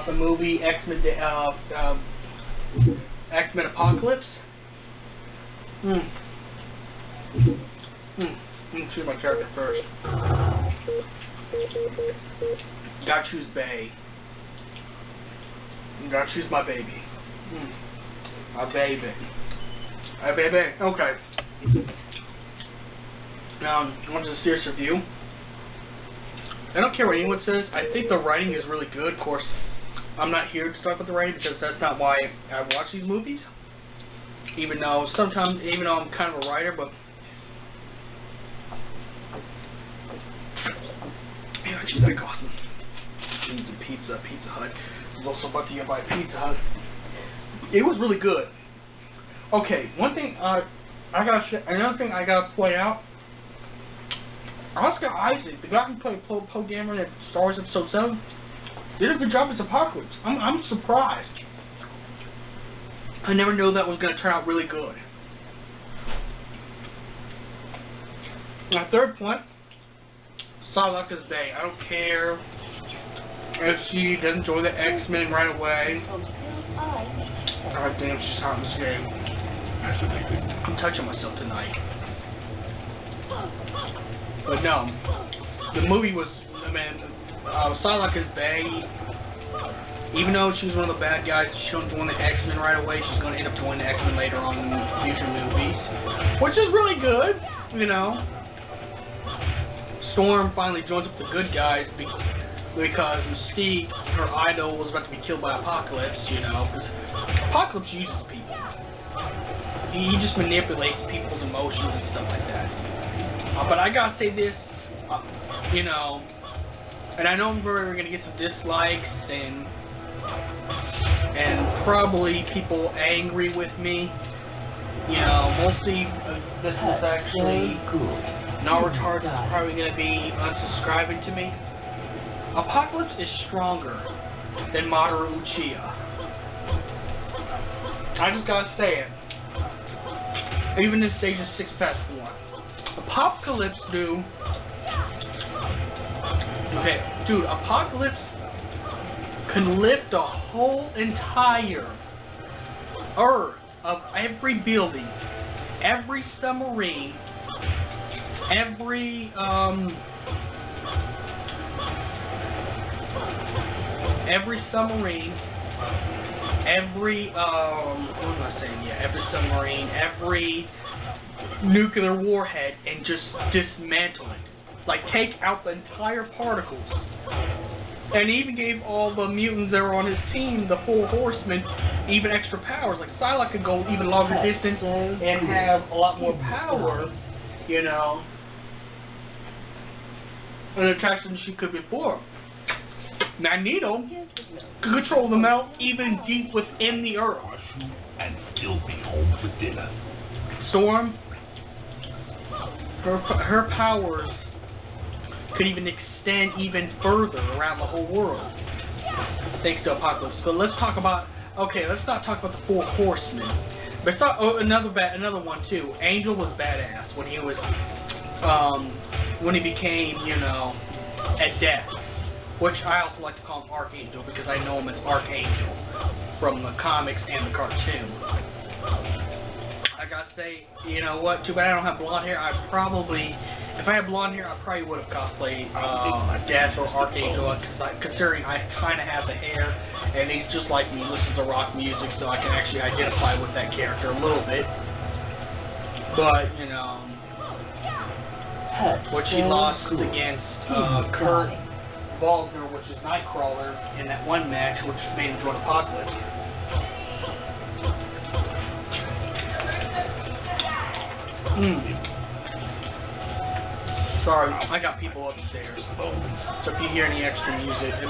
the movie Xmen Apocolypse. Let me choose my character first. Gotta choose Bay. Gotta choose my baby. My baby. My baby. Okay. Now, on to the serious review. I don't care what anyone says. I think the writing is really good. Of course, I'm not here to talk about the writing because that's not why I watch these movies. Even though I'm kind of a writer, but yeah, geez, that cost me. Pizza Hut. I was also about to get my Pizza Hut. It was really good. Okay, another thing I gotta point out. Oscar Isaac, the guy who played Poe Dameron in Star Wars Episode 7, did a good job as Apocalypse. I'm surprised. I never knew that was going to turn out really good. My third point, Psylocke's Bay. I don't care if she doesn't join the X-Men right away. God damn, she's hot in this game. I'm touching myself tonight. But no, the movie was, Psylocke's Bay, even though she was one of the bad guys, she don't join the X-Men right away, she's going to end up joining the X-Men later on in future movies, which is really good, you know. Storm finally joins up the good guys because Mystique, her idol, was about to be killed by Apocalypse, you know, because Apocalypse uses people. He just manipulates people's emotions and stuff like that. But I gotta say this, you know, and I know we're gonna get some dislikes and probably people angry with me. You know, mostly this is actually not retarded. Is probably gonna be unsubscribing to me. Apocalypse is stronger than Mamoru Uchiha. I just gotta say it. Even in stage of 6 past 1. Apocalypse, dude. Okay, dude, Apocalypse can lift a whole entire Earth of every building, every submarine, every submarine, every what am I saying? Yeah, every submarine, every nuclear warhead, and just dismantle it. Like, take out the entire particles. And he even gave all the mutants that were on his team, the 4 horsemen, even extra powers. Like, Psylocke could go even longer distance and have a lot more power, you know, and attacks than she could before. Magneto could control them out even deep within the Earth. And still be home for dinner. Storm, her powers could even extend even further around the whole world, thanks to Apocalypse. So let's talk about, let's not talk about the 4 horsemen. But another one too. Angel was badass when he was, when he became, you know, at death. Which I also like to call him Archangel because I know him as Archangel from the comics and the cartoon. I gotta say, you know what? Too bad I don't have blonde hair. If I had blonde hair, I probably would have cosplayed Death or Archangel, considering I kind of have the hair, and he's just like me, listens to rock music, so I can actually identify with that character a little bit. But, you know, which he lost against Kurt Wagner, which is Nightcrawler, in that one match, which made him join Apocalypse. Sorry, I got people upstairs. So if you hear any extra music, if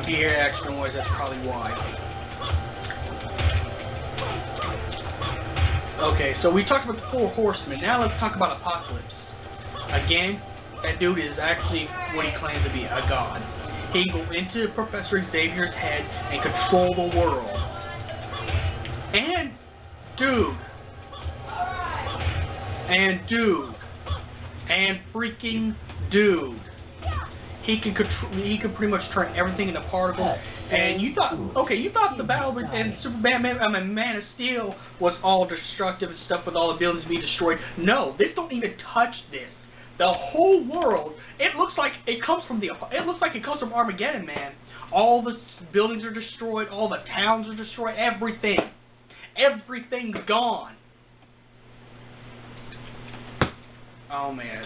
you hear extra noise, that's probably why. Okay, so we talked about the 4 horsemen. Now let's talk about Apocalypse. Again, that dude is actually what he claims to be, a god. He can go into Professor Xavier's head and control the world. And, freaking dude, he could pretty much turn everything into particles. And you thought the battle and Man of Steel was all destructive and stuff with all the buildings being destroyed. No, this don't even touch this. The whole world, it looks like it comes from Armageddon, man. All the buildings are destroyed, all the towns are destroyed, everything's gone. Oh man,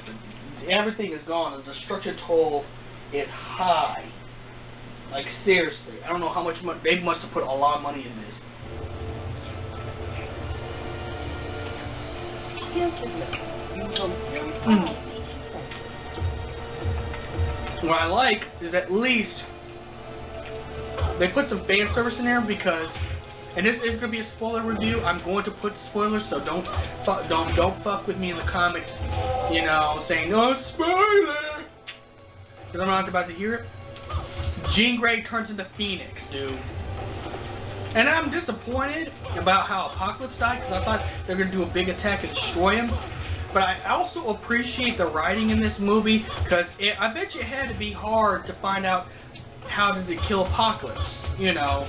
everything is gone. The destruction toll is high. Like seriously, I don't know how much money they must have put a lot of money in this. What I like is at least they put some fan service in there because, and this is going to be a spoiler review. I'm going to put spoilers, so don't fuck with me in the comments, you know, saying oh spoiler, because I'm not about to hear it. Jean Grey turns into Phoenix, dude. And I'm disappointed about how Apocalypse died, because I thought they were going to do a big attack and destroy him. But I also appreciate the writing in this movie, because I bet you it had to be hard to find out how did they kill Apocalypse, you know.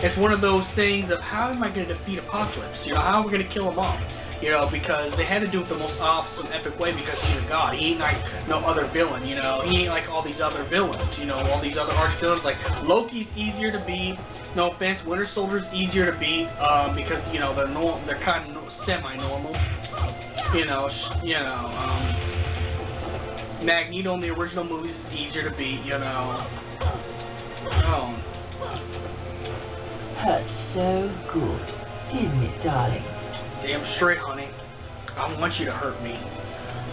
It's one of those things of how am I going to defeat Apocalypse? You know, how are we going to kill him off? You know, because they had to do it the most awesome, epic way because he's a god. He ain't like no other villain, you know. He ain't like all these other villains, you know, all these other arch villains. Like, Loki's easier to beat. No offense, Winter Soldier's easier to beat because, you know, they're kind of semi-normal. Magneto in the original movies is easier to beat, you know. Oh. Hurts so good, didn't it, darling? Damn straight, honey. I want you to hurt me.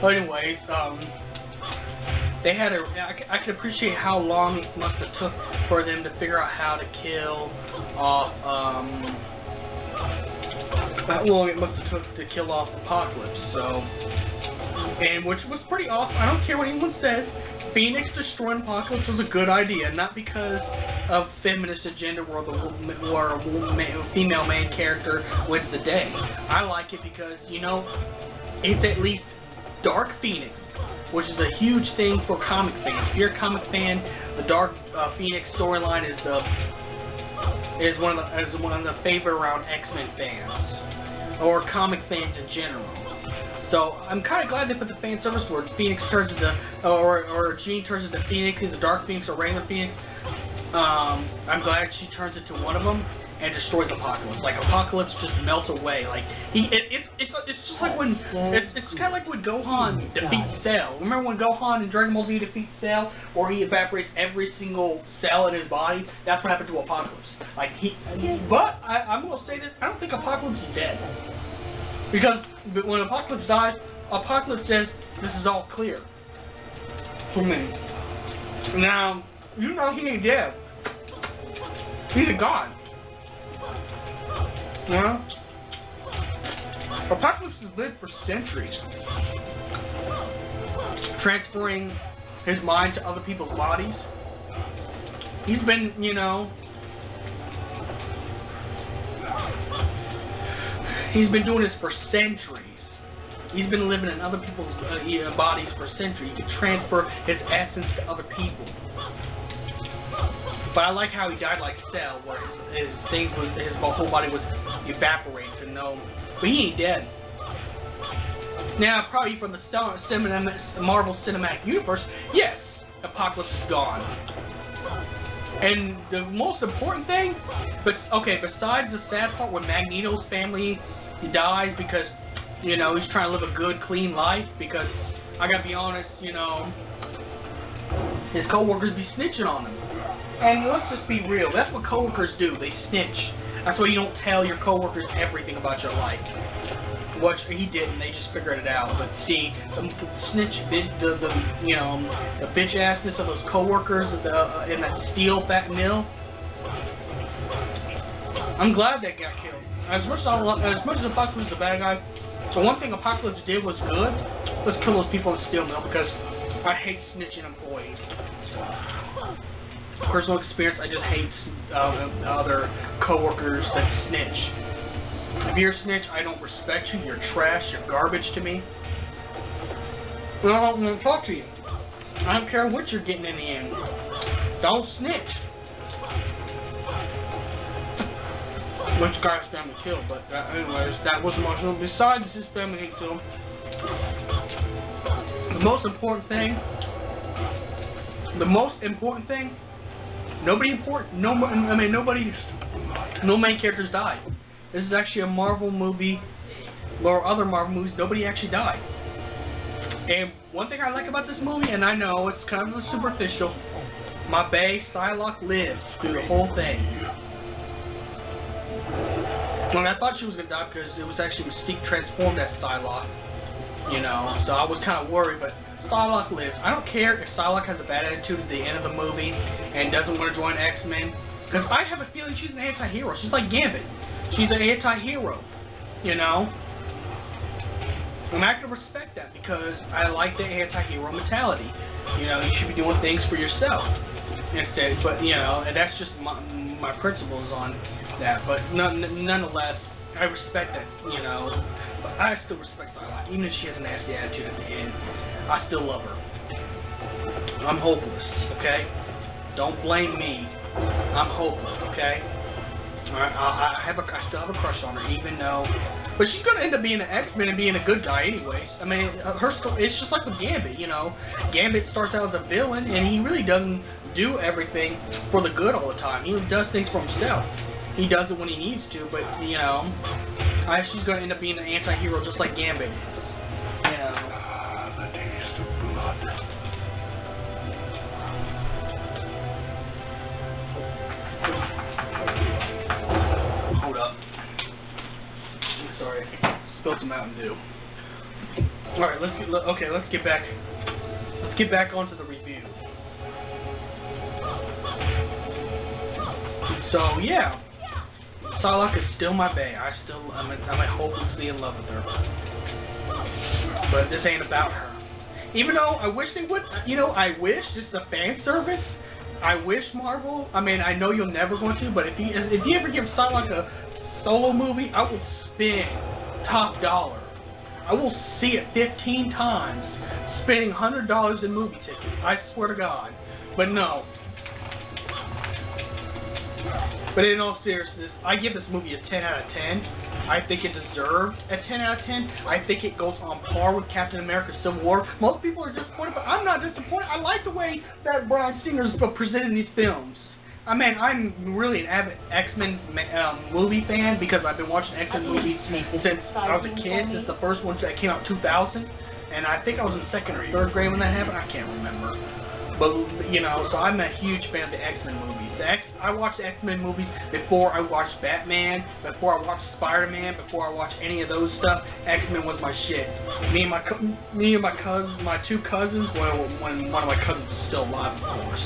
But anyways, they had I can appreciate how long it must have took for them to figure out how to kill off, how long it must have took to kill off Apocalypse, so, and which was pretty awesome. I don't care what anyone says, Phoenix destroying Apocalypse was a good idea, not because of feminist agenda where a female main character wins the day. I like it because, you know, it's at least Dark Phoenix, which is a huge thing for comic fans. If you're a comic fan, the Dark Phoenix storyline is one of the favorite around X-Men fans or comic fans in general. So I'm kind of glad they put the fan service where Phoenix turns into, or Jean turns into Phoenix, either Dark Phoenix or regular Phoenix. I'm glad she turns into one of them and destroys Apocalypse. Like Apocalypse just melts away. Like it's just like when it's kind of like when Gohan defeats Cell. Remember when Gohan in Dragon Ball Z defeats Cell, or he evaporates every single cell in his body? That's what happened to Apocalypse. Like but I'm gonna say this: I don't think Apocalypse is dead. Because when Apocalypse dies, Apocalypse says, this is all clear for me. Now, you know he ain't dead. He's a god. You know? Apocalypse has lived for centuries, transferring his mind to other people's bodies. He's been, you know, he's been doing this for centuries. He's been living in other people's bodies for centuries. He can transfer his essence to other people. But I like how he died like Cell, where his whole body was evaporated to no. But he ain't dead. Now, probably from the Marvel Cinematic Universe, yes, Apocalypse is gone. And the most important thing, besides the sad part when Magneto's family dies because, you know, he's trying to live a good, clean life, because I gotta be honest, you know, his coworkers be snitching on him. And let's just be real, that's what coworkers do, they snitch. That's why you don't tell your coworkers everything about your life. What he didn't, they just figured it out. But see, the bitch assness of those coworkers in that steel fat mill. I'm glad that got killed. As much as Apocalypse is a bad guy, the one thing Apocalypse did was good. Let's kill those people in the steel mill, because I hate snitching employees. Personal experience, I just hate other coworkers that snitch. If you're a snitch, I don't respect you. You're trash. You're garbage to me. Well, I don't want to talk to you. I don't care what you're getting in the end. Don't snitch. Which guy's family killed, but anyways, that wasn't my film. Besides his family getting killed, the most important thing, no main characters died. This is actually a Marvel movie, or other Marvel movies, nobody actually died. And one thing I like about this movie, and I know it's kind of superficial, my bae, Psylocke, lives through the whole thing. When I thought she was going to die because it was actually Mystique transformed as Psylocke, you know, so I was kind of worried, but Psylocke lives. I don't care if Psylocke has a bad attitude at the end of the movie and doesn't want to join X-Men, because I have a feeling she's an anti-hero. She's like Gambit. She's an anti-hero, you know? And I can respect that because I like the anti-hero mentality. You know, you should be doing things for yourself instead, but, you know, and that's just my principles on that, but nonetheless, I respect that, you know, but I still respect Psylocke, even if she has a nasty attitude at the end. I still love her. I'm hopeless, okay? Don't blame me. I'm hopeless, okay? Alright, I still have a crush on her, even though, but she's gonna end up being an X-Men and being a good guy anyways. I mean, her story, it's just like with Gambit, you know. Gambit starts out as a villain, and he really doesn't do everything for the good all the time. He does things for himself. He does it when he needs to, but, you know, she's going to end up being an anti-hero just like Gambit. You know. The taste of blood. Hold up. I'm sorry. Spilled some Mountain Dew. Alright, let's get back onto the review. So, yeah. Psylocke is still my bae. I'm hopelessly in love with her. But this ain't about her. Even though I wish they would, you know, I wish it's a fan service. I wish Marvel, I mean, I know you're never going to, but if you ever give Psylocke a solo movie, I will spend top dollar. I will see it 15 times, spending $100 in movie tickets. I swear to God. But no. But in all seriousness, I give this movie a 10 out of 10. I think it deserved a 10 out of 10. I think it goes on par with Captain America Civil War. Most people are disappointed, but I'm not disappointed. I like the way that Bryan Singer's presented these films. I mean, I'm really an avid X-Men movie fan because I've been watching X-Men movies since I was a kid, since the first one that came out in 2000. And I think I was in 2nd or 3rd grade when that happened. I can't remember. But, you know, so I'm a huge fan of the X-Men movies. I watched the X-Men movies before I watched Batman, before I watched Spider-Man, before I watched any of those stuff. X-Men was my shit. Me and my cousins, my two cousins, well, when one of my cousins was still alive, of course.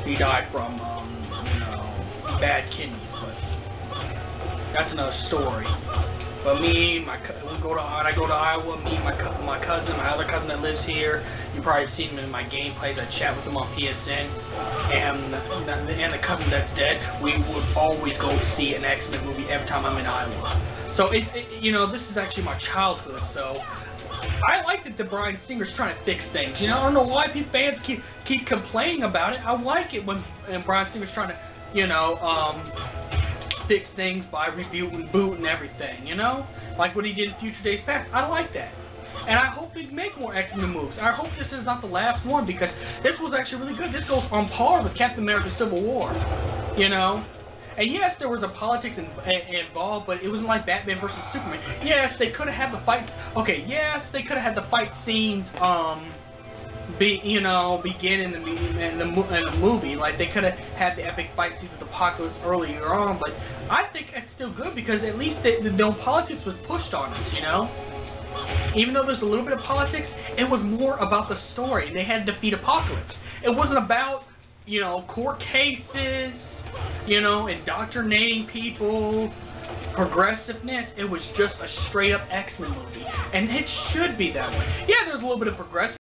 He died from, you know, bad kidneys, but that's another story. But me, I go to Iowa. Me, my cousin, my other cousin that lives here. You probably seen him in my gameplays. I chat with him on PSN, and the cousin that's dead. We would always go see an X-Men movie every time I'm in Iowa. So you know, this is actually my childhood. So I like that the Bryan Singer's trying to fix things. You know, I don't know why fans keep complaining about it. I like it when Bryan Singer's trying to, you know, fix things by rebooting, booting everything, you know? Like what he did in Future Days Past. I like that. And I hope they make more X-Men movies. I hope this is not the last one because this was actually really good. This goes on par with Captain America Civil War, you know? And yes, there was a politics involved, but it wasn't like Batman versus Superman. Yes, they could have had the fight. Okay, yes, they could have had the fight scenes begin in the movie. Like they could have had the epic fight scenes with Apocalypse earlier on, but I think it's still good because at least no politics was pushed on us, you know. Even though there's a little bit of politics, it was more about the story. They had to defeat Apocalypse. It wasn't about, you know, court cases, you know, indoctrinating people, progressiveness. It was just a straight up X-Men movie, and it should be that way. Yeah, there's a little bit of progressive